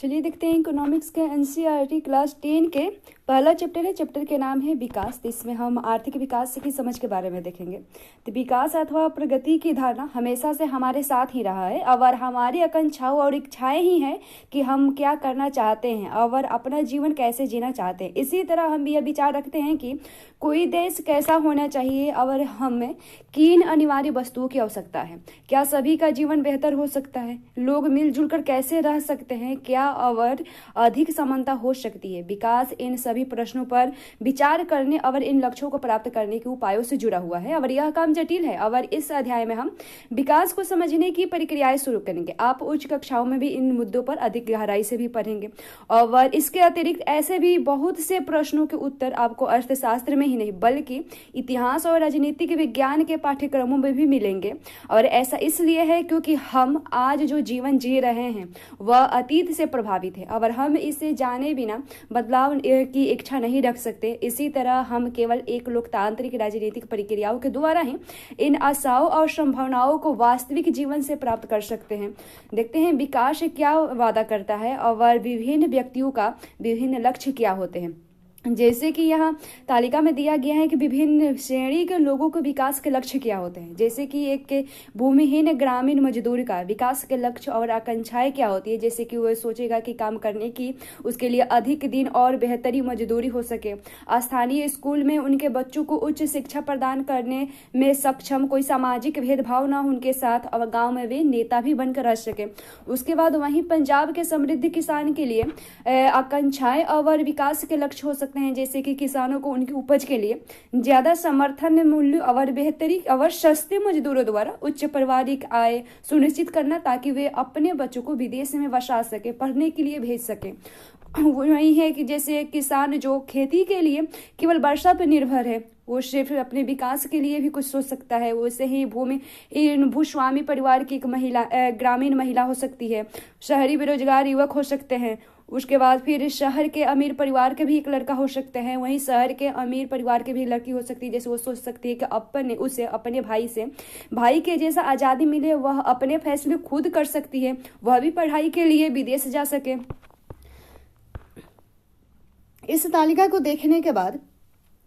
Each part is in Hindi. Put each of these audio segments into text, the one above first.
चलिए देखते हैं इकोनॉमिक्स के एनसीईआरटी क्लास 10 के पहला चैप्टर है। चैप्टर के नाम है विकास। तो इसमें हम आर्थिक विकास की समझ के बारे में देखेंगे। तो विकास अथवा प्रगति की धारणा हमेशा से हमारे साथ ही रहा है और हमारी आकांक्षाओं और इच्छाएं ही हैं कि हम क्या करना चाहते हैं और अपना जीवन कैसे जीना चाहते हैं। इसी तरह हम यह विचार रखते हैं कि कोई देश कैसा होना चाहिए और हमें किन अनिवार्य वस्तुओं की आवश्यकता है। क्या सभी का जीवन बेहतर हो सकता है, लोग मिलजुल कर कैसे रह सकते हैं, क्या और अधिक समानता हो सकती है। विकास इन सभी प्रश्नों पर विचार करने और इन लक्ष्यों को प्राप्त करने के उपायों से जुड़ा हुआ है और यह काम जटिल है। और इस अध्याय में हम विकास को समझने की प्रक्रियाएं शुरू करेंगे। आप उच्च कक्षाओं में भी इन मुद्दों पर अधिक गहराई से भी पढ़ेंगे और इसके अतिरिक्त ऐसे भी बहुत से प्रश्नों के उत्तर आपको अर्थशास्त्र में ही नहीं बल्कि इतिहास और राजनीतिक विज्ञान के पाठ्यक्रमों में भी मिलेंगे। और ऐसा इसलिए है क्योंकि हम आज जो जीवन जी रहे हैं वह अतीत से प्रभावित है और हम इसे जाने बिना बदलाव की इच्छा नहीं रख सकते। इसी तरह हम केवल एक लोकतांत्रिक राजनीतिक प्रक्रियाओं के द्वारा ही इन आशाओं और संभावनाओं को वास्तविक जीवन से प्राप्त कर सकते हैं। देखते हैं विकास क्या वादा करता है और विभिन्न व्यक्तियों का विभिन्न लक्ष्य क्या होते हैं। जैसे कि यहाँ तालिका में दिया गया है कि विभिन्न श्रेणी के लोगों को विकास के लक्ष्य क्या होते हैं। जैसे कि एक भूमिहीन ग्रामीण मजदूर का विकास के लक्ष्य और आकांक्षाएं क्या होती है। जैसे कि वह सोचेगा कि काम करने की उसके लिए अधिक दिन और बेहतरी मजदूरी हो सके, स्थानीय स्कूल में उनके बच्चों को उच्च शिक्षा प्रदान करने में सक्षम, कोई सामाजिक भेदभाव ना उनके साथ और गाँव में वे नेता भी बनकर रह सके। उसके बाद वहीं पंजाब के समृद्ध किसान के लिए आकांक्षाएं और विकास के लक्ष्य हो सकते हैं। जैसे कि किसानों को उनकी उपज के लिए ज्यादा समर्थन मूल्य और बेहतरी और सस्ते मजदूरों द्वारा उच्च पारिवारिक आय सुनिश्चित करना ताकि वे अपने बच्चों को विदेश में बसा सके, पढ़ने के लिए भेज सके। वही है कि जैसे किसान जो खेती के लिए केवल वर्षा पर निर्भर है वो सिर्फ अपने विकास के लिए भी कुछ सोच सकता है। वैसे ही भूस्वामी परिवार की एक महिला ग्रामीण महिला हो सकती है, शहरी बेरोजगार युवक हो सकते हैं। उसके बाद फिर शहर के अमीर परिवार के भी एक लड़का हो सकते हैं, वहीं शहर के अमीर परिवार के भी लड़की हो सकती है। जैसे वो सोच सकती है कि उसे अपने भाई के जैसा आज़ादी मिले, वह अपने फैसले खुद कर सकती है, वह भी पढ़ाई के लिए विदेश जा सके। इस तालिका को देखने के बाद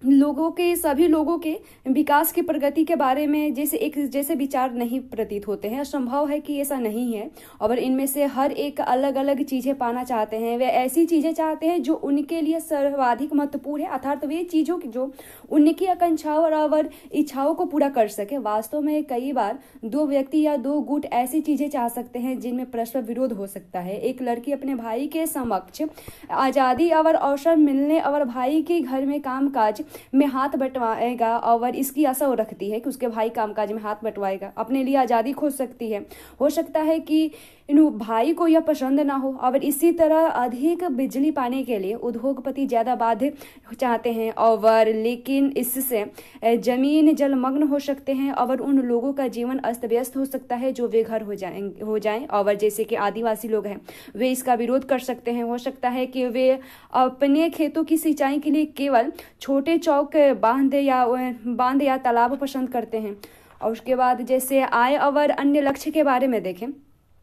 सभी लोगों के विकास की प्रगति के बारे में जैसे विचार नहीं प्रतीत होते हैं। संभव है कि ऐसा नहीं है और इनमें से हर एक अलग अलग चीजें पाना चाहते हैं। वे ऐसी चीजें चाहते हैं जो उनके लिए सर्वाधिक महत्वपूर्ण है, अर्थात वे चीजों की जो उनकी आकांक्षाओं और इच्छाओं को पूरा कर सके। वास्तव में कई बार दो व्यक्ति या दो गुट ऐसी चीजें चाह सकते हैं जिनमें परस्पर विरोध हो सकता है। एक लड़की अपने भाई के समक्ष आजादी और अवसर मिलने और भाई के घर में कामकाज में हाथ बंटवाएगा और इसकी आशा वो रखती है कि उसके भाई कामकाज में हाथ बंटवाएगा, अपने लिए आज़ादी खोज सकती है। हो सकता है कि भाई को यह पसंद ना हो और इसी तरह अधिक बिजली पाने के लिए उद्योगपति ज़्यादा बाध्य चाहते हैं और लेकिन इससे जमीन जलमग्न हो सकते हैं और उन लोगों का जीवन अस्त व्यस्त हो सकता है जो बेघर हो जाएं। और जैसे कि आदिवासी लोग हैं वे इसका विरोध कर सकते हैं। हो सकता है कि वे अपने खेतों की सिंचाई के लिए केवल छोटे चौक बांध या तालाब पसंद करते हैं। और उसके बाद जैसे आय और अन्य लक्ष्य के बारे में देखें,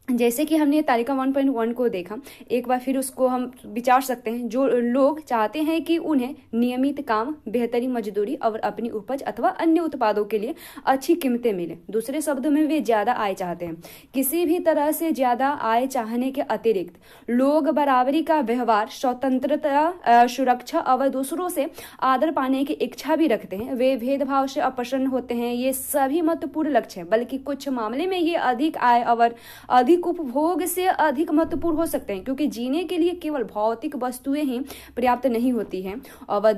जैसे कि हमने तालिका 1.1 को देखा, एक बार फिर उसको हम विचार सकते हैं। जो लोग चाहते हैं कि उन्हें नियमित काम, बेहतरी मजदूरी और अपनी उपज अथवा अन्य उत्पादों के लिए अच्छी कीमतें मिले। दूसरे शब्दों में वे ज़्यादा आय चाहते हैं। किसी भी तरह से ज़्यादा आय चाहने के अतिरिक्त लोग बराबरी का व्यवहार, स्वतंत्रता, सुरक्षा और दूसरों से आदर पाने की इच्छा भी रखते हैं। वे भेदभाव से अप्रसन्न होते हैं। ये सभी महत्वपूर्ण लक्ष्य हैं, बल्कि कुछ मामले में ये अधिक आय और अधिक उपभोग से अधिक महत्वपूर्ण हो सकते हैं, क्योंकि जीने के लिए केवल भौतिक वस्तुएं ही पर्याप्त नहीं होती हैं और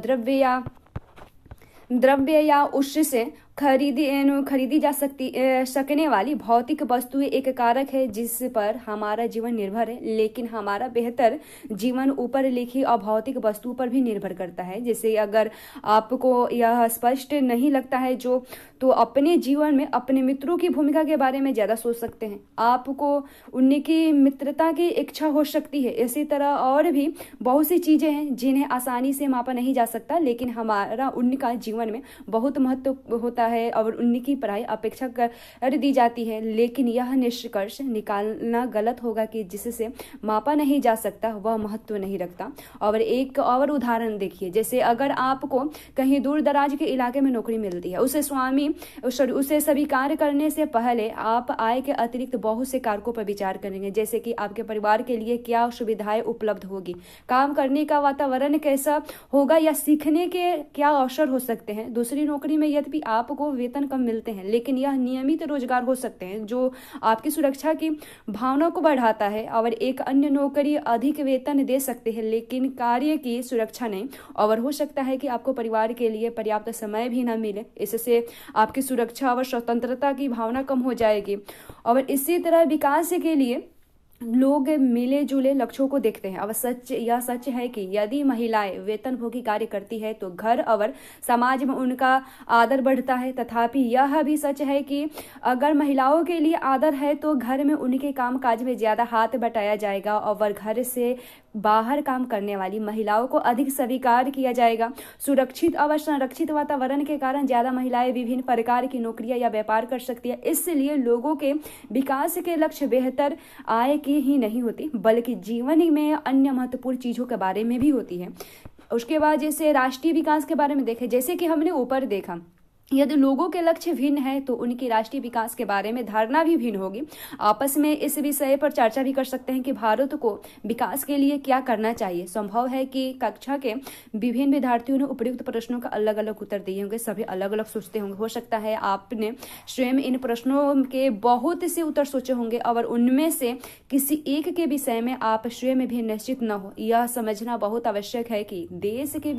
द्रव्य या उससे खरीदी जा सकने वाली भौतिक वस्तुएं एक कारक है जिस पर हमारा जीवन निर्भर है। लेकिन हमारा बेहतर जीवन ऊपर लिखी अभौतिक वस्तुओं पर भी निर्भर करता है। जैसे अगर आपको यह स्पष्ट नहीं लगता है तो अपने जीवन में अपने मित्रों की भूमिका के बारे में ज़्यादा सोच सकते हैं। आपको उनकी मित्रता की इच्छा हो सकती है। इसी तरह और भी बहुत सी चीज़ें हैं जिन्हें आसानी से मापा नहीं जा सकता, लेकिन हमारा उनका जीवन में बहुत महत्व होता जाता है और उनकी पढ़ाई अपेक्षा कर दी जाती है। लेकिन यह निष्कर्ष निकालना गलत होगा कि जिससे मापा नहीं जा सकता वह महत्व नहीं रखता। और एक और उदाहरण देखिए, जैसे अगर आपको कहीं दूर दराज के इलाके में नौकरी मिलती है, उसे स्वीकार करने से पहले आप आय के अतिरिक्त बहुत से कारकों पर विचार करेंगे, जैसे कि आपके परिवार के लिए क्या सुविधाएं उपलब्ध होगी, काम करने का वातावरण कैसा होगा या सीखने के क्या अवसर हो सकते हैं। दूसरी नौकरी में यद्यपि आपको वेतन कम मिलते हैं, लेकिन यह नियमित रोजगार हो सकते हैं जो आपकी सुरक्षा की भावना को बढ़ाता है। और एक अन्य नौकरी अधिक वेतन दे सकते हैं लेकिन कार्य की सुरक्षा नहीं। और हो सकता है कि आपको परिवार के लिए पर्याप्त समय भी न मिले, इससे आपकी सुरक्षा और स्वतंत्रता की भावना कम हो जाएगी। और इसी तरह विकास के लिए लोग मिले जुले लक्ष्यों को देखते हैं। अब यह सच है कि यदि महिलाएं वेतनभोगी कार्य करती है तो घर और समाज में उनका आदर बढ़ता है। तथापि यह भी सच है कि अगर महिलाओं के लिए आदर है तो घर में उनके कामकाज में ज्यादा हाथ बटाया जाएगा और घर से बाहर काम करने वाली महिलाओं को अधिक स्वीकार किया जाएगा। सुरक्षित और संरक्षित वातावरण के कारण ज्यादा महिलाएं विभिन्न प्रकार की नौकरियां या व्यापार कर सकती है। इसलिए लोगों के विकास के लक्ष्य बेहतर आय की ही नहीं होती बल्कि जीवन में अन्य महत्वपूर्ण चीजों के बारे में भी होती है। उसके बाद जैसे राष्ट्रीय विकास के बारे में देखें, जैसे कि हमने ऊपर देखा, यदि लोगों के लक्ष्य भिन्न है तो उनकी राष्ट्रीय विकास के बारे में धारणा भी भिन्न होगी। आपस में इस विषय पर चर्चा भी कर सकते हैं कि भारत को विकास के लिए क्या करना चाहिए। संभव है कि कक्षा के विभिन्न विद्यार्थियों ने उपयुक्त प्रश्नों का अलग अलग उत्तर दिए होंगे, सभी अलग अलग सोचते होंगे। हो सकता है आपने स्वयं इन प्रश्नों के बहुत से उत्तर सोचे होंगे और उनमें से किसी एक के विषय में आप स्वयं भी निश्चित न हो। यह समझना बहुत आवश्यक है कि देश के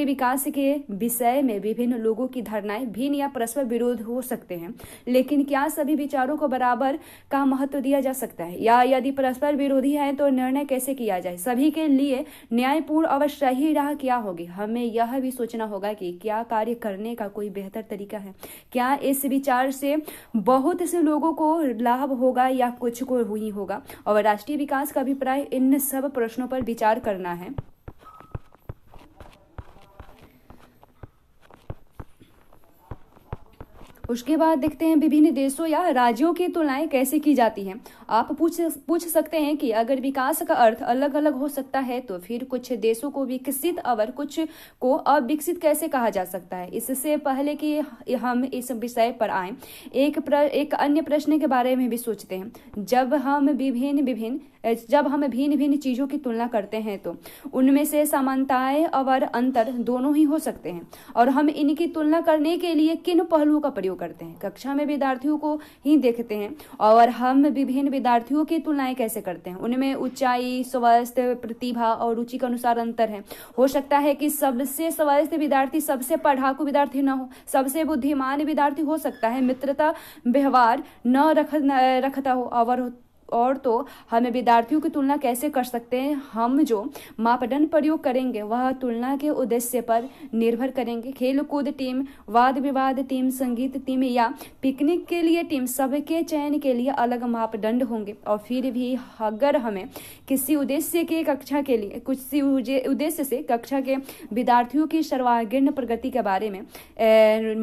विकास के विषय में विभिन्न लोगों की धारणाएं भिन्न या परस्पर विरोध हो सकते हैं, लेकिन क्या सभी विचारों को बराबर का महत्व दिया जा सकता है, या यदि परस्पर विरोधी है तो निर्णय कैसे किया जाए। सभी के लिए न्यायपूर्ण और सही राह क्या होगी। हमें यह भी सोचना होगा कि क्या कार्य करने का कोई बेहतर तरीका है, क्या इस विचार से बहुत से लोगों को लाभ होगा या कुछ को ही होगा। और राष्ट्रीय विकास का अभिप्राय इन सब प्रश्नों पर विचार करना है। उसके बाद देखते हैं विभिन्न देशों या राज्यों की तुलनाएं कैसे की जाती हैं। आप पूछ सकते हैं कि अगर विकास का अर्थ अलग अलग हो सकता है तो फिर कुछ देशों को विकसित और कुछ को अविकसित कैसे कहा जा सकता है। इससे पहले कि हम इस विषय पर आए, एक अन्य प्रश्न के बारे में भी सोचते हैं। जब हम भिन्न भिन्न चीजों की तुलना करते हैं तो उनमें से समानताएं और अंतर दोनों ही हो सकते हैं, और हम इनकी तुलना करने के लिए किन पहलुओं का प्रयोग करते हैं। कक्षा में विद्यार्थियों को ही देखते हैं और हम विभिन्न विद्यार्थियों की तुलनाएं कैसे करते हैं। उनमें ऊंचाई, स्वास्थ्य, प्रतिभा और रुचि के अनुसार अंतर है। हो सकता है कि सबसे स्वास्थ्य विद्यार्थी सबसे पढ़ाकू विद्यार्थी न हो, सबसे बुद्धिमान विद्यार्थी हो सकता है मित्रता व्यवहार न रखता हो। और तो हमें विद्यार्थियों की तुलना कैसे कर सकते हैं। हम जो मापदंड प्रयोग करेंगे वह तुलना के उद्देश्य पर निर्भर करेंगे। खेल कूद टीम, वाद विवाद टीम, संगीत टीम या पिकनिक के लिए टीम, सबके चयन के लिए अलग मापदंड होंगे। और फिर भी अगर हमें किसी उद्देश्य से कक्षा के विद्यार्थियों की सर्वांगीण प्रगति के बारे में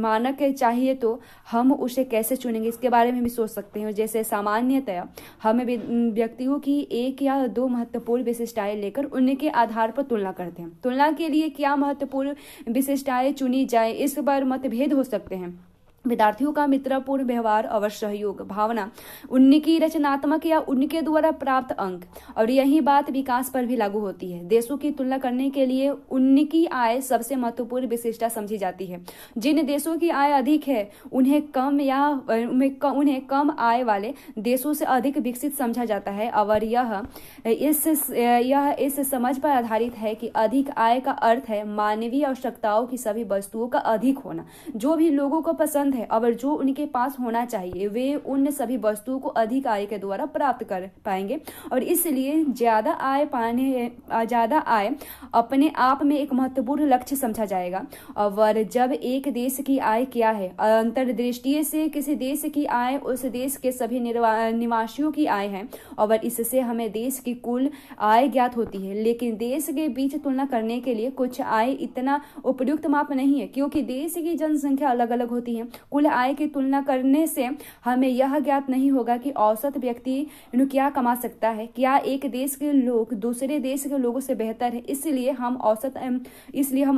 मानक चाहिए तो हम उसे कैसे चुनेंगे, इसके बारे में भी सोच सकते हैं। जैसे सामान्यतया हम व्यक्तियों की एक या दो महत्वपूर्ण विशिष्टताएं लेकर उनके आधार पर तुलना करते हैं। तुलना के लिए क्या महत्वपूर्ण विशिष्टताएं चुनी जाए, इस पर मतभेद हो सकते हैं। विद्यार्थियों का मित्रपूर्ण व्यवहार और सहयोग भावना, उनकी रचनात्मक या उनके द्वारा प्राप्त अंक, और यही बात विकास पर भी लागू होती है। देशों की तुलना करने के लिए उनकी आय सबसे महत्वपूर्ण विशेषता समझी जाती है। जिन देशों की आय अधिक है उन्हें कम आय वाले देशों से अधिक विकसित समझा जाता है, और यह इस समझ पर आधारित है कि अधिक आय का अर्थ है मानवीय आवश्यकताओं की सभी वस्तुओं का अधिक होना। जो भी लोगों को पसंद है और जो उनके पास होना चाहिए वे उन सभी वस्तुओं को अधिक आय के द्वारा प्राप्त कर पाएंगे। और इसलिए ज़्यादा आय अपने आप में एक महत्वपूर्ण लक्ष्य समझा जाएगा। और जब एक देश की आय क्या है, अंतर्दृष्टि से किसी देश की आय उस देश के सभी निवासियों की आय है और इससे हमें देश की कुल आय ज्ञात होती है। लेकिन देश के बीच तुलना करने के लिए कुछ आय इतना उपयुक्त माप नहीं है, क्योंकि देश की जनसंख्या अलग अलग होती है। कुल आय की तुलना करने से हमें यह ज्ञात नहीं होगा कि औसत व्यक्ति क्या कमा सकता है, क्या एक देश के लोग दूसरे देश के लोगों से बेहतर है। इसलिए हम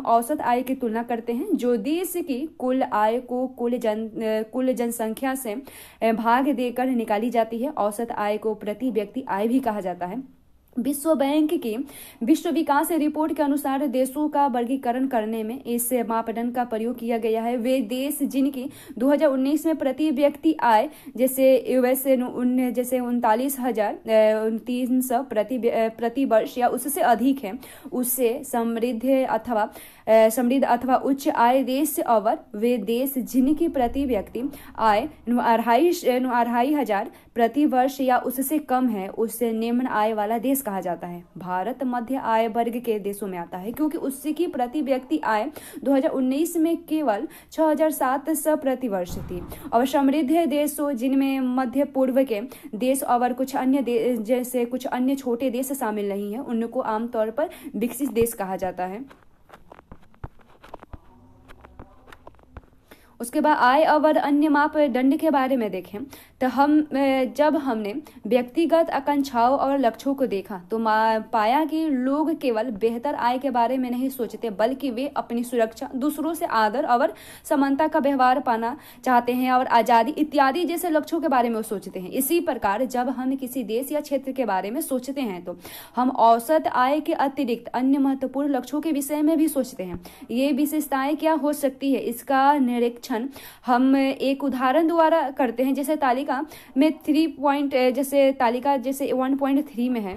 औसत आय की तुलना करते हैं, जो देश की कुल आय को कुल जनसंख्या से भाग देकर निकाली जाती है। औसत आय को प्रति व्यक्ति आय भी कहा जाता है। विश्व बैंक की विश्व विकास रिपोर्ट के अनुसार देशों का वर्गीकरण करने में इस मापदंड का प्रयोग किया गया है। वे देश जिनकी 2019 में प्रति व्यक्ति आय जैसे यूएसए जैसे 39,300 प्रति वर्ष या उससे अधिक है, उससे समृद्ध अथवा उच्च आय देश। और वे देश जिनकी प्रति व्यक्ति आय 2,500 प्रति वर्ष या उससे कम है, उससे निम्न आय वाला देश कहा जाता है। भारत मध्य आय वर्ग के देशों में आता है, क्योंकि उसकी प्रति व्यक्ति आय 2019 में केवल 6,700 प्रति वर्ष थी। और समृद्ध देशों जिनमें मध्य पूर्व के देश और कुछ अन्य छोटे देश शामिल नहीं है, उनको आमतौर पर विकसित देश कहा जाता है। उसके बाद आय और अन्य मापदंड के बारे में देखें तो जब हमने व्यक्तिगत आकांक्षाओं और लक्ष्यों को देखा तो पाया कि लोग केवल बेहतर आय के बारे में नहीं सोचते, बल्कि वे अपनी सुरक्षा, दूसरों से आदर और समानता का व्यवहार पाना चाहते हैं और आज़ादी इत्यादि जैसे लक्ष्यों के बारे में वो सोचते हैं। इसी प्रकार जब हम किसी देश या क्षेत्र के बारे में सोचते हैं तो हम औसत आय के अतिरिक्त अन्य महत्वपूर्ण लक्ष्यों के विषय में भी सोचते हैं। ये विशेषताएं क्या हो सकती है, इसका निरीक्षण हम एक उदाहरण द्वारा करते हैं। जैसे तालिका में 3 पॉइंट जैसे तालिका जैसे 1.3 में है,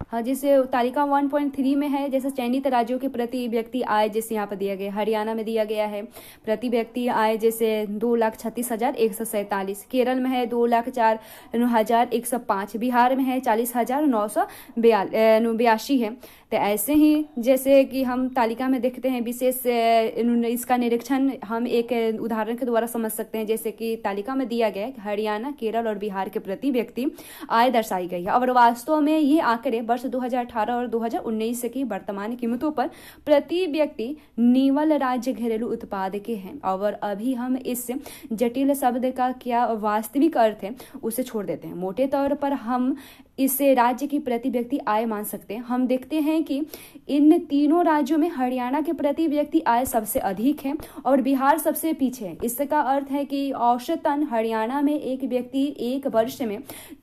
हाँ, जैसे तालिका 1.3 में है, जैसे चयनित राज्यों के प्रति व्यक्ति आय जैसे यहाँ पर दिया गया, हरियाणा में दिया गया है प्रति व्यक्ति आय जैसे 2,36,147, केरल में है 2,04,105, बिहार में है 40,982 है। तो ऐसे ही जैसे कि हम तालिका में देखते हैं विशेष इसका निरीक्षण हम एक उदाहरण के द्वारा समझ सकते हैं। जैसे कि तालिका में दिया गया है हरियाणा, केरल और बिहार के प्रति व्यक्ति आय दर्शाई गई है और वास्तव में ये आंकड़े वर्ष 2018 और 2019 की वर्तमान कीमतों पर प्रति व्यक्ति निवल राज्य घरेलू उत्पाद के हैं। और अभी हम इस जटिल शब्द का क्या वास्तविक अर्थ है उसे छोड़ देते हैं। मोटे तौर पर हम इसे राज्य की प्रति व्यक्ति आय मान सकते हैं। हम देखते हैं कि इन तीनों राज्यों में हरियाणा के प्रति व्यक्ति आय सबसे अधिक है और बिहार सबसे पीछे है। इसका अर्थ है कि औसतन हरियाणा में एक व्यक्ति एक वर्ष में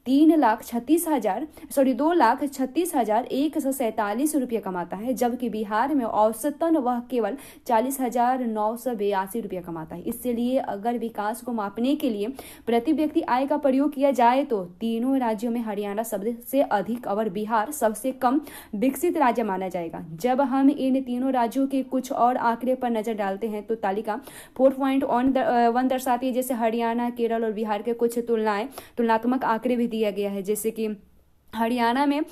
2,36,147 रुपये कमाता है, जबकि बिहार में औसतन वह केवल 40,982 रुपये कमाता है। इसलिए अगर विकास को मापने के लिए प्रति व्यक्ति आय का प्रयोग किया जाए तो तीनों राज्यों में हरियाणा से अधिक और बिहार सबसे कम विकसित राज्य माना जाएगा। जब हम इन तीनों राज्यों के कुछ और आंकड़े पर नजर डालते हैं तो तालिका 4.1 दर्शाती है। जैसे हरियाणा, केरल और बिहार के कुछ तुलनात्मक आंकड़े भी दिया गया है। जैसे कि हरियाणा में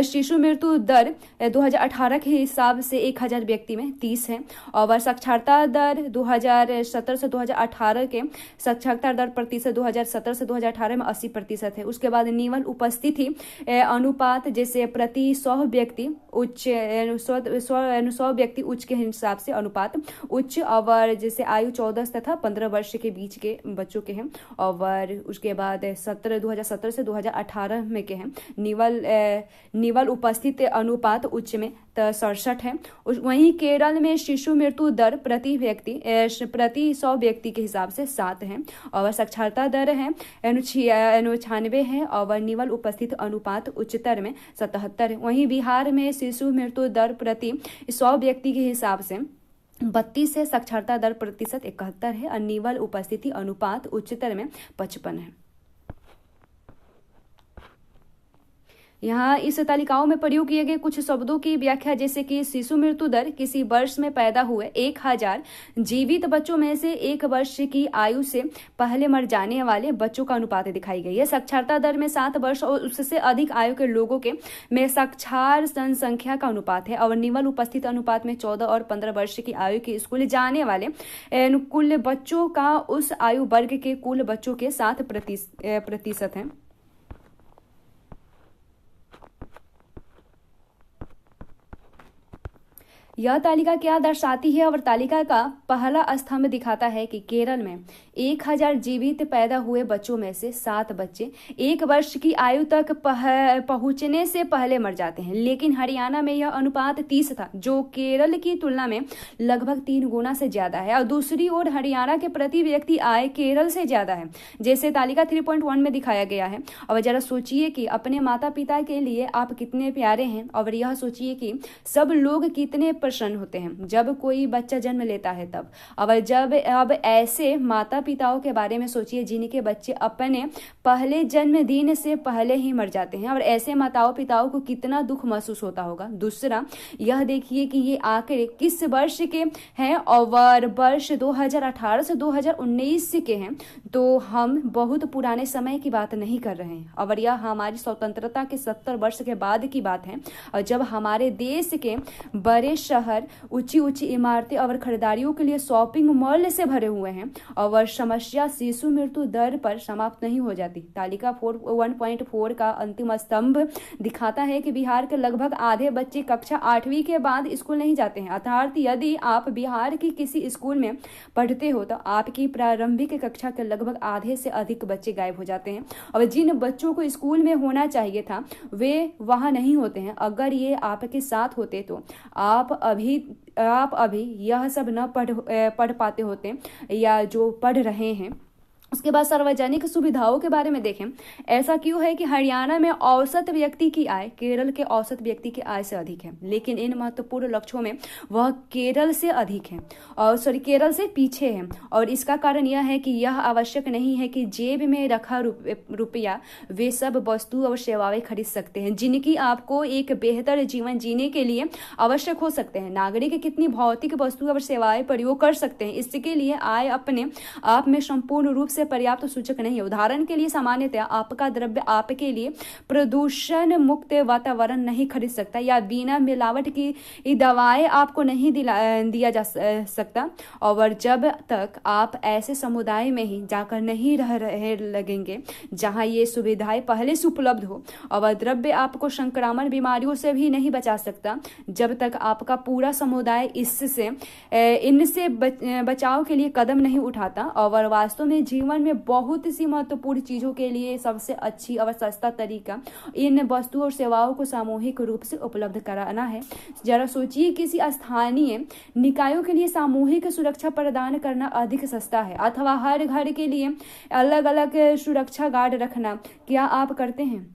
शिशु मृत्यु दर 2018 के हिसाब से 1,000 व्यक्ति में 30 है और साक्षरता दर 2017 से 2018 के साक्षरता दर प्रतिशत 2017 से 2018 में 80% है। उसके बाद निवल उपस्थिति अनुपात जैसे प्रति 100 व्यक्ति उच्च 100 व्यक्ति उच्च के हिसाब से अनुपात उच्च और जैसे आयु 14 तथा 15 वर्ष के बीच के बच्चों के हैं। और उसके बाद 2017 से 2018 में के हैं निवल उपस्थित अनुपात उच्च में 67 है। वहीं केरल में शिशु मृत्यु दर प्रति 100 व्यक्ति के हिसाब से 7 है और साक्षरता दर है 96 है और निवल उपस्थित अनुपात उच्चतर में 77 है। वहीं बिहार में शिशु मृत्यु दर प्रति 100 व्यक्ति के हिसाब से 32 है, साक्षरता दर प्रतिशत 71 है और निवल उपस्थिति अनुपात उच्चतर में 55 है। यहाँ इस तालिकाओं में प्रयोग किए गए कुछ शब्दों की व्याख्या, जैसे कि शिशु मृत्यु दर किसी वर्ष में पैदा हुए 1000 जीवित बच्चों में से 1 वर्ष की आयु से पहले मर जाने वाले बच्चों का अनुपात दिखाई गई है। साक्षरता दर में 7 वर्ष और उससे अधिक आयु के लोगों के में साक्षर जनसंख्या का अनुपात है। और निम्न उपस्थित अनुपात में 14 और 15 वर्ष की आयु के स्कूल जाने वाले कुल बच्चों का उस आयु वर्ग के कुल बच्चों के 7% है। यह तालिका क्या दर्शाती है? और तालिका का पहला स्तंभ दिखाता है कि केरल में 1000 जीवित पैदा हुए बच्चों में से 7 बच्चे 1 वर्ष की आयु तक पहुंचने से पहले मर जाते हैं, लेकिन हरियाणा में यह अनुपात 30 था, जो केरल की तुलना में लगभग 3 गुना से ज्यादा है। और दूसरी ओर हरियाणा के प्रति व्यक्ति आय केरल से ज्यादा है, जैसे तालिका 3.1 में दिखाया गया है। और जरा सोचिए कि अपने माता पिता के लिए आप कितने प्यारे हैं, और यह सोचिए कि सब लोग कितने प्रसन्न होते हैं जब कोई बच्चा जन्म लेता है तब। अब ऐसे माता पिताओं के बारे में सोचिए जिनके बच्चे अपने पहले जन्मदिन से पहले ही मर जाते हैं, और ऐसे माताओं पिताओं को कितना दुख महसूस होता होगा। दूसरा, यह देखिए कि ये आंकड़े किस वर्ष के हैं, और वर्ष 2018 से 2019 के हैं, तो हम बहुत पुराने समय की बात नहीं कर रहे हैं। और यह हमारी स्वतंत्रता के 70 वर्ष के बाद की बात है, और जब हमारे देश के बड़े शहर ऊंची ऊंची इमारतें और खरीदारियों के लिए शॉपिंग मॉल से भरे हुए हैं, और वह समस्या शिशु मृत्यु दर पर समाप्त नहीं हो जाती। तालिका 1.4 का अंतिम स्तंभ दिखाता है कि बिहार के लगभग आधे बच्चे कक्षा 8वीं के बाद स्कूल नहीं जाते हैं। अर्थात यदि आप बिहार की किसी स्कूल में पढ़ते हो तो आपकी प्रारंभिक कक्षा के लगभग आधे से अधिक बच्चे गायब हो जाते हैं, और जिन बच्चों को स्कूल में होना चाहिए था वे वहां नहीं होते हैं। अगर ये आपके साथ होते तो आप अभी यह सब न पढ़ पाते होते, या जो पढ़ रहे हैं। उसके बाद सार्वजनिक सुविधाओं के बारे में देखें। ऐसा क्यों है कि हरियाणा में औसत व्यक्ति की आय केरल के औसत व्यक्ति की आय से अधिक है, लेकिन इन महत्वपूर्ण लक्ष्यों में वह केरल से अधिक है, और केरल से पीछे है। और इसका कारण यह है कि यह आवश्यक नहीं है कि जेब में रखा रुपया वे सब वस्तु और सेवाएं खरीद सकते हैं जिनकी आपको एक बेहतर जीवन जीने के लिए आवश्यक हो सकते हैं। नागरिक कितनी भौतिक वस्तु और सेवाएं प्रयोग कर सकते हैं, इसके लिए आय अपने आप में संपूर्ण रूप से पर्याप्त सूचक नहीं है। उदाहरण के लिए सामान्यतः आपका द्रव्य आपके लिए प्रदूषण मुक्त वातावरण नहीं खरीद सकता, या बिना मिलावट की दवाएं आपको नहीं दिया जा सकता। और जब तक आप ऐसे समुदाय में ही जाकर नहीं रहे लगेंगे जहां ये सुविधाएं पहले से उपलब्ध हो, और द्रव्य आपको संक्रामक बीमारियों से भी नहीं बचा सकता, जब तक आपका पूरा समुदाय इनसे बचाव के लिए कदम नहीं उठाता। और वास्तव में जीवन में बहुत सी महत्वपूर्ण चीजों के लिए सबसे अच्छी और सस्ता तरीका इन वस्तुओं और सेवाओं को सामूहिक रूप से उपलब्ध कराना है। जरा सोचिए, किसी स्थानीय निकायों के लिए सामूहिक सुरक्षा प्रदान करना अधिक सस्ता है, अथवा हर घर के लिए अलग अलग सुरक्षा गार्ड रखना। क्या आप करते हैं?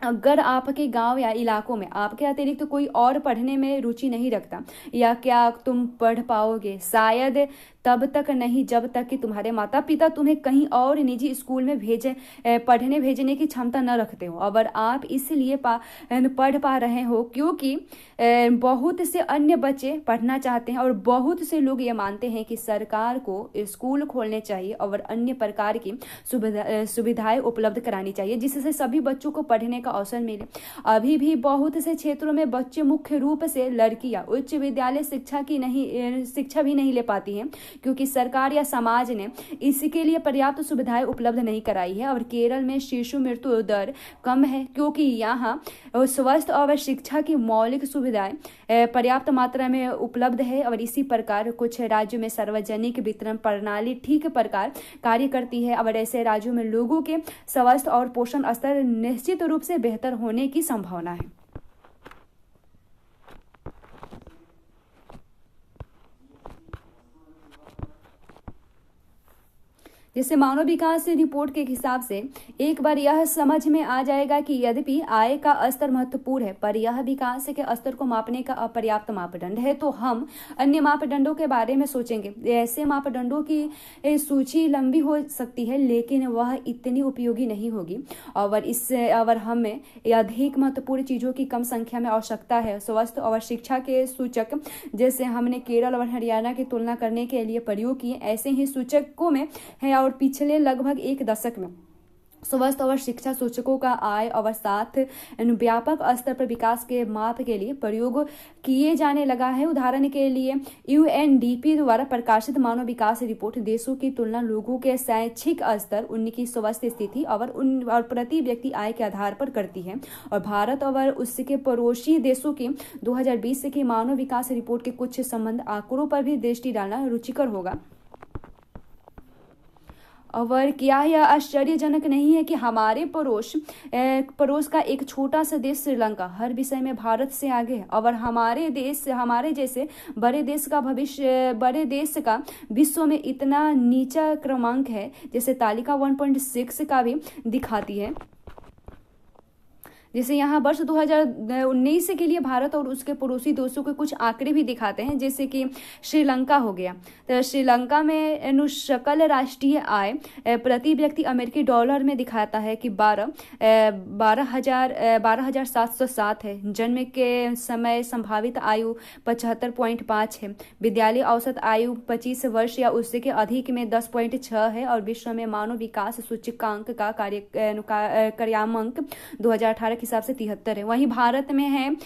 अगर आपके गांव या इलाकों में आपके अतिरिक्त तो कोई और पढ़ने में रुचि नहीं रखता, या क्या तुम पढ़ पाओगे? शायद तब तक नहीं जब तक कि तुम्हारे माता पिता तुम्हें कहीं और निजी स्कूल में पढ़ने भेजने की क्षमता न रखते हो। अगर आप इसलिए पढ़ पा रहे हो क्योंकि बहुत से अन्य बच्चे पढ़ना चाहते हैं, और बहुत से लोग ये मानते हैं कि सरकार को स्कूल खोलने चाहिए और अन्य प्रकार की सुविधाएं उपलब्ध करानी चाहिए जिससे सभी बच्चों को पढ़ने का अवसर मिले। अभी भी बहुत से क्षेत्रों में बच्चे मुख्य रूप से लड़कियां उच्च विद्यालय शिक्षा भी नहीं ले पाती हैं, क्योंकि सरकार या समाज ने इसके लिए पर्याप्त सुविधाएं उपलब्ध नहीं कराई है। और केरल में शिशु मृत्यु दर कम है क्योंकि यहाँ स्वास्थ्य और शिक्षा की मौलिक सुविधाएं पर्याप्त मात्रा में उपलब्ध है। और इसी प्रकार कुछ राज्यों में सार्वजनिक वितरण प्रणाली ठीक प्रकार कार्य करती है, और ऐसे राज्यों में लोगों के स्वास्थ्य और पोषण स्तर निश्चित रूप से बेहतर होने की संभावना है। जैसे मानव विकास रिपोर्ट के हिसाब से एक बार यह समझ में आ जाएगा कि यद्यपि आय का स्तर महत्वपूर्ण है, पर यह विकास के स्तर को मापने का अपर्याप्त मापदंड है, तो हम अन्य मापदंडों के बारे में सोचेंगे। ऐसे मापदंडों की सूची लंबी हो सकती है, लेकिन वह इतनी उपयोगी नहीं होगी और इससे अगर हमें अधिक महत्वपूर्ण चीजों की कम संख्या में आवश्यकता है। स्वास्थ्य और शिक्षा के सूचक जैसे हमने केरल और हरियाणा की तुलना करने के लिए प्रयोग किए, ऐसे ही सूचकों में है और पिछले लगभग एक दशक में स्वास्थ्य और शिक्षा सूचकों का आय और साथ व्यापक स्तर पर विकास के माप के लिए प्रयोग किए जाने लगा है। उदाहरण के लिए यूएनडीपी द्वारा प्रकाशित मानव विकास रिपोर्ट देशों की तुलना लोगों के शैक्षिक स्तर, उनकी स्वास्थ्य स्थिति और प्रति व्यक्ति आय के आधार पर करती है और भारत और उसके पड़ोसी देशों की 2020 की मानव विकास रिपोर्ट के कुछ संबंध आंकड़ों पर भी दृष्टि डालना रुचिकर होगा। और क्या यह आश्चर्यजनक नहीं है कि हमारे पड़ोस का एक छोटा सा देश श्रीलंका हर विषय में भारत से आगे है और हमारे जैसे बड़े देश का विश्व में इतना नीचा क्रमांक है, जैसे तालिका 1.6 का भी दिखाती है। जैसे यहाँ वर्ष 2019 के लिए भारत और उसके पड़ोसी देशों के कुछ आंकड़े भी दिखाते हैं, जैसे कि श्रीलंका हो गया। तो श्रीलंका में सकल राष्ट्रीय आय प्रति व्यक्ति अमेरिकी डॉलर में दिखाता है कि 12,707 है। जन्म के समय संभावित आयु 75.5 है। विद्यालय औसत आयु 25 वर्ष या उससे के अधिक में 10.6 है और विश्व में मानव विकास सूचकांक का कार्यामांक 2018 हिसाब से 73 है। वहीं भारत में है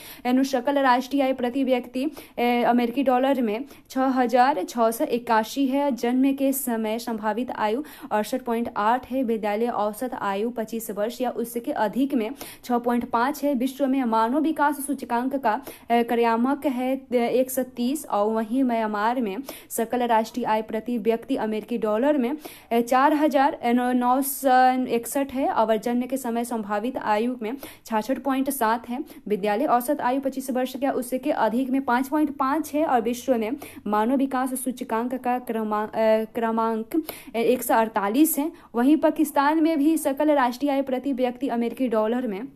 सकल राष्ट्रीय आय प्रति व्यक्ति अमेरिकी डॉलर में 6,681 है। जन्म के समय संभावित आयु 68.8 है। विद्यालय औसत आयु 25 वर्ष या उसके अधिक में 6.5 है। विश्व में मानव विकास सूचकांक का कार्यामांक है 130 और वहीं म्यांमार में सकल राष्ट्रीय आय प्रति व्यक्ति अमेरिकी डॉलर में 4,961 है और जन्म के समय संभावित आयु में 66.7 है। विद्यालय औसत आयु 25 वर्ष का उसके अधिक में 5.5 है और विश्व में मानव विकास सूचकांक का क्रमांक 148 है। वहीं पाकिस्तान में भी सकल राष्ट्रीय आय प्रति व्यक्ति अमेरिकी डॉलर में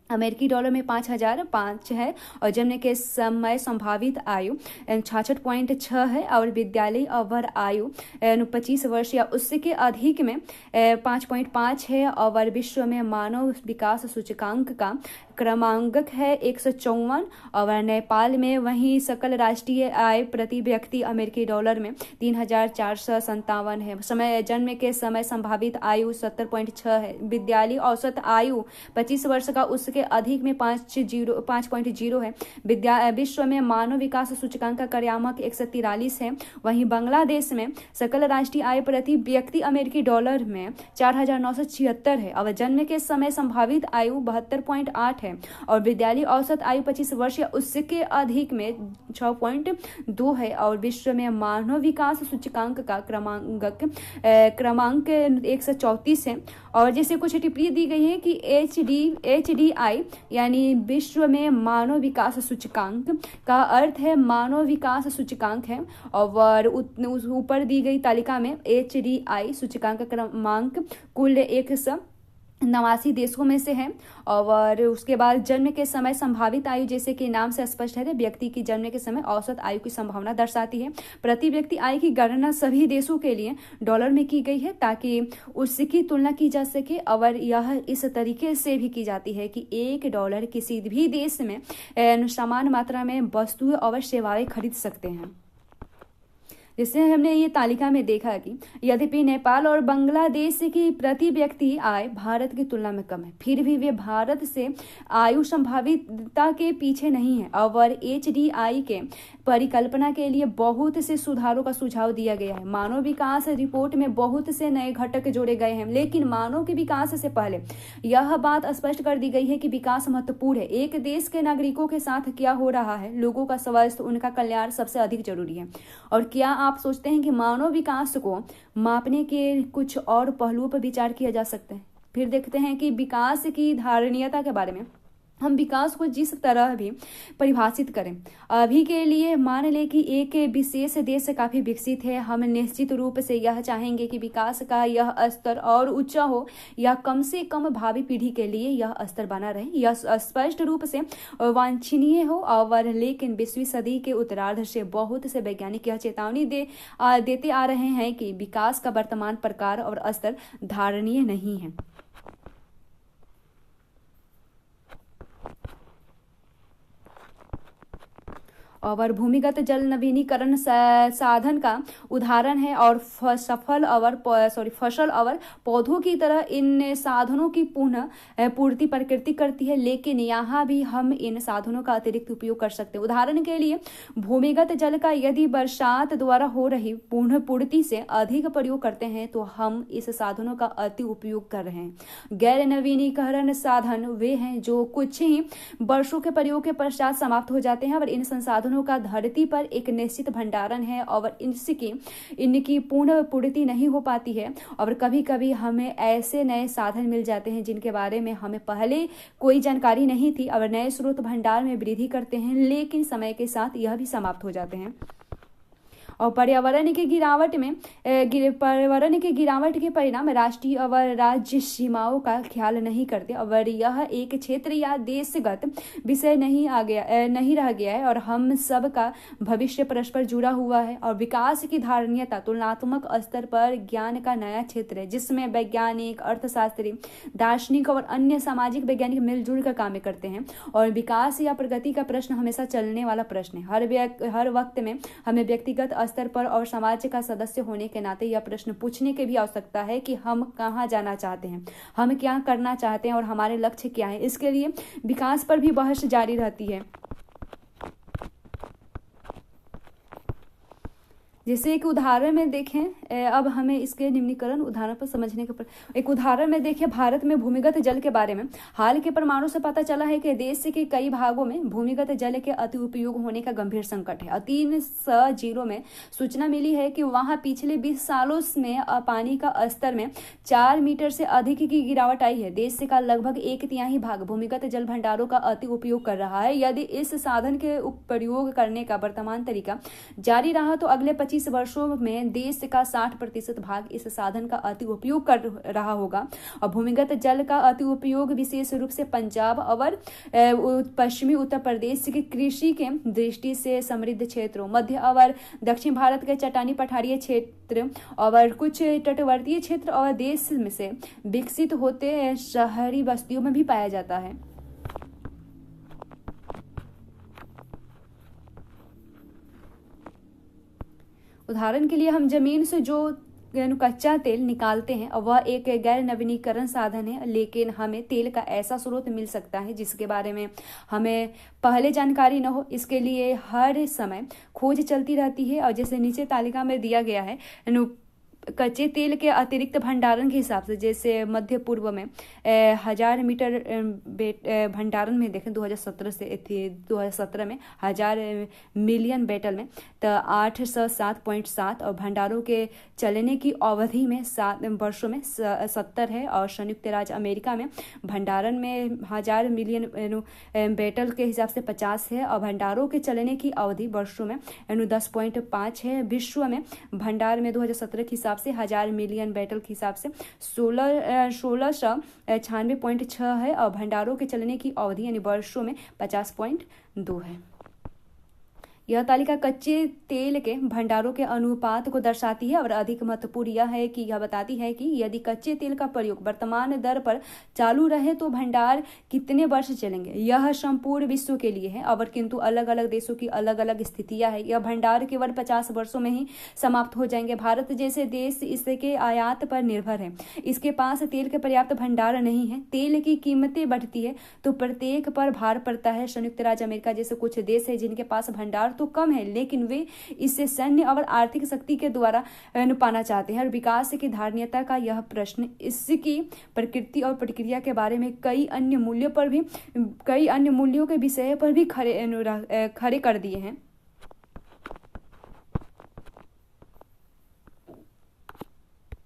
5,005 है और जन्म के समय संभावित आयु 66.6 है और विद्यालय अवर आयु 25 वर्ष या उसके अधिक में 5.5 है और विश्व में मानव विकास सूचकांक का क्रमांक है 154 और नेपाल में वहीं सकल राष्ट्रीय आय प्रति व्यक्ति अमेरिकी डॉलर में 3,457 है। जन्म के समय संभावित आयु 70.6 है। विद्यालय औसत आयु 25 वर्ष का उसके अधिक में 5.0 है। विश्व में मानव विकास सूचकांक का कार्यामांक 143 है। वहीं बांग्लादेश में सकल राष्ट्रीय आय प्रति व्यक्ति अमेरिकी डॉलर में 4,976 है और जन्म के समय संभावित आयु 72.8 है और विद्यालय औसत आयु 25 वर्ष या उसके अधिक में 6.2 है और विश्व में मानव विकास सूचकांक का क्रमांक 134 है। और जैसे कुछ टिप्पणी दी गई है कि HDI यानी विश्व में मानव विकास सूचकांक का अर्थ है मानव विकास सूचकांक है और ऊपर दी गई तालिका में HDI सूचकांक क्रमांक कुल 189 देशों में से है और उसके बाद जन्म के समय संभावित आयु जैसे कि नाम से स्पष्ट है व्यक्ति की जन्म के समय औसत आयु की संभावना दर्शाती है। प्रति व्यक्ति आय की गणना सभी देशों के लिए डॉलर में की गई है ताकि उसकी तुलना की जा सके और यह इस तरीके से भी की जाती है कि $1 किसी भी देश में समान मात्रा में वस्तुएं और सेवाएं खरीद सकते हैं। जिससे हमने ये तालिका में देखा कि यद्यपि नेपाल और बांग्लादेश की प्रति व्यक्ति आय भारत की तुलना में कम है, फिर भी वे भारत से आयु संभावितता के पीछे नहीं है और HDI के परिकल्पना के लिए बहुत से सुधारों का सुझाव दिया गया है। मानव विकास रिपोर्ट में बहुत से नए घटक जोड़े गए हैं, लेकिन मानव के विकास से पहले यह बात स्पष्ट कर दी गई है कि विकास महत्वपूर्ण है। एक देश के नागरिकों के साथ क्या हो रहा है, लोगों का स्वास्थ्य, उनका कल्याण सबसे अधिक जरूरी है। और क्या आप सोचते हैं कि मानव विकास को मापने के कुछ और पहलुओं पर विचार किया जा सकता है? फिर देखते हैं कि विकास की धारणीयता के बारे में। हम विकास को जिस तरह भी परिभाषित करें, अभी के लिए मान लें कि एक विशेष देश काफ़ी विकसित है, हम निश्चित रूप से यह चाहेंगे कि विकास का यह स्तर और ऊंचा हो या कम से कम भावी पीढ़ी के लिए यह स्तर बना रहे, यह स्पष्ट रूप से वांछनीय हो। और लेकिन 20वीं सदी के उत्तरार्ध से बहुत से वैज्ञानिक यह चेतावनी देते आ रहे हैं कि विकास का वर्तमान प्रकार और स्तर धारणीय नहीं है। और भूमिगत जल नवीनीकरण साधन का उदाहरण है और फसल और पौधों की तरह इन साधनों की पुनः पूर्ति प्रकृति करती है, लेकिन यहाँ भी हम इन साधनों का अतिरिक्त उपयोग कर सकते हैं। उदाहरण के लिए भूमिगत जल का यदि बरसात द्वारा हो रही पुनः पूर्ति से अधिक प्रयोग करते हैं तो हम इस साधनों का अति उपयोग कर रहे हैं। गैर नवीनीकरण साधन वे हैं जो कुछ ही वर्षों के प्रयोग के पश्चात समाप्त हो जाते हैं और इन संसाधनों का धरती पर एक निश्चित भंडारण है और इनकी पूर्ण पूर्ति नहीं हो पाती है। और कभी कभी हमें ऐसे नए साधन मिल जाते हैं जिनके बारे में हमें पहले कोई जानकारी नहीं थी और नए स्रोत भंडार में वृद्धि करते हैं, लेकिन समय के साथ यह भी समाप्त हो जाते हैं। और पर्यावरण की गिरावट के परिणाम राष्ट्रीय और राज्य सीमाओं का ख्याल नहीं करते और यह एक क्षेत्र या देशगत विषय नहीं रह गया है और हम सब का भविष्य परस्पर जुड़ा हुआ है। और विकास की धारणीयता तुलनात्मक स्तर पर ज्ञान का नया क्षेत्र है जिसमें वैज्ञानिक, अर्थशास्त्री, दार्शनिक और अन्य सामाजिक वैज्ञानिक मिलजुल कर काम करते हैं। और विकास या प्रगति का प्रश्न हमेशा चलने वाला प्रश्न है। हर वक्त में हमें व्यक्तिगत स्तर पर और समाज का सदस्य होने के नाते यह प्रश्न पूछने की भी आवश्यकता है कि हम कहाँ जाना चाहते हैं, हम क्या करना चाहते हैं और हमारे लक्ष्य क्या है। इसके लिए विकास पर भी बहस जारी रहती है। जैसे एक उदाहरण में देखें, अब हमें इसके निम्नीकरण उदाहरण पर समझने के एक उदाहरण में देखें भारत में भूमिगत जल के बारे में। हाल के प्रमाणों से पता चला है कि देश के कई भागों में भूमिगत जल के अति उपयोग होने का गंभीर संकट है। 3 में सूचना मिली है कि वहां पिछले 20 सालों में पानी का स्तर में 4 मीटर से अधिक की गिरावट आई है। देश का लगभग 1/3 भाग भूमिगत जल भंडारों का अति उपयोग कर रहा है। यदि इस साधन के प्रयोग करने का वर्तमान तरीका जारी रहा तो अगले 25 वर्षों में देश का 60% भाग इस साधन का अति उपयोग कर रहा होगा। और भूमिगत जल का अति उपयोग विशेष रूप से पंजाब और पश्चिमी उत्तर प्रदेश की कृषि के दृष्टि से समृद्ध क्षेत्रों, मध्य और दक्षिण भारत के चट्टानी पठारीय क्षेत्र और कुछ तटवर्तीय क्षेत्र और देश में से विकसित होते शहरी बस्तियों में भी पाया जाता है। उदाहरण के लिए हम जमीन से जो कच्चा तेल निकालते हैं वह एक गैर नवीनीकरण साधन है, लेकिन हमें तेल का ऐसा स्रोत मिल सकता है जिसके बारे में हमें पहले जानकारी न हो। इसके लिए हर समय खोज चलती रहती है। और जैसे नीचे तालिका में दिया गया है, कच्चे तेल के अतिरिक्त भंडारण के हिसाब से जैसे मध्य पूर्व में 1000 मीटर भंडारण में देखें 2017 में 1000 मिलियन बैटल में तो 807.7 और भंडारों के चलने की अवधि में 7 वर्षों में 70 है। और संयुक्त राज्य अमेरिका में भंडारण में 1000 मिलियन बैटल के हिसाब से 50 है और भंडारों के चलने की अवधि वर्षों में 10.5 है। विश्व में भंडार में 2017 के हिसाब से 1000 मिलियन बैटल के हिसाब से 1696.6 है और भंडारों के चलने की अवधि यानी वर्षों में 50.2 है। यह तालिका कच्चे तेल के भंडारों के अनुपात को दर्शाती है और अधिक महत्वपूर्ण यह है कि यह बताती है कि यदि कच्चे तेल का प्रयोग वर्तमान दर पर चालू रहे तो भंडार कितने वर्ष चलेंगे। यह संपूर्ण विश्व के लिए है और किंतु अलग अलग देशों की अलग अलग स्थितियां है। यह भंडार केवल 50 वर्षों में ही समाप्त हो जाएंगे। भारत जैसे देश इसके आयात पर निर्भर है, इसके पास तेल के पर्याप्त भंडार नहीं है। तेल की कीमतें बढ़ती है तो प्रत्येक पर भार पड़ता है। संयुक्त राज्य अमेरिका जैसे कुछ देश है जिनके पास भंडार तो कम है, लेकिन वे इसे सैन्य और आर्थिक शक्ति के द्वारा पाना चाहते हैं। और विकास की धारणीयता का यह प्रश्न इसकी प्रकृति और प्रक्रिया के बारे में कई अन्य मूल्यों के विषय पर भी खड़े कर दिए हैं।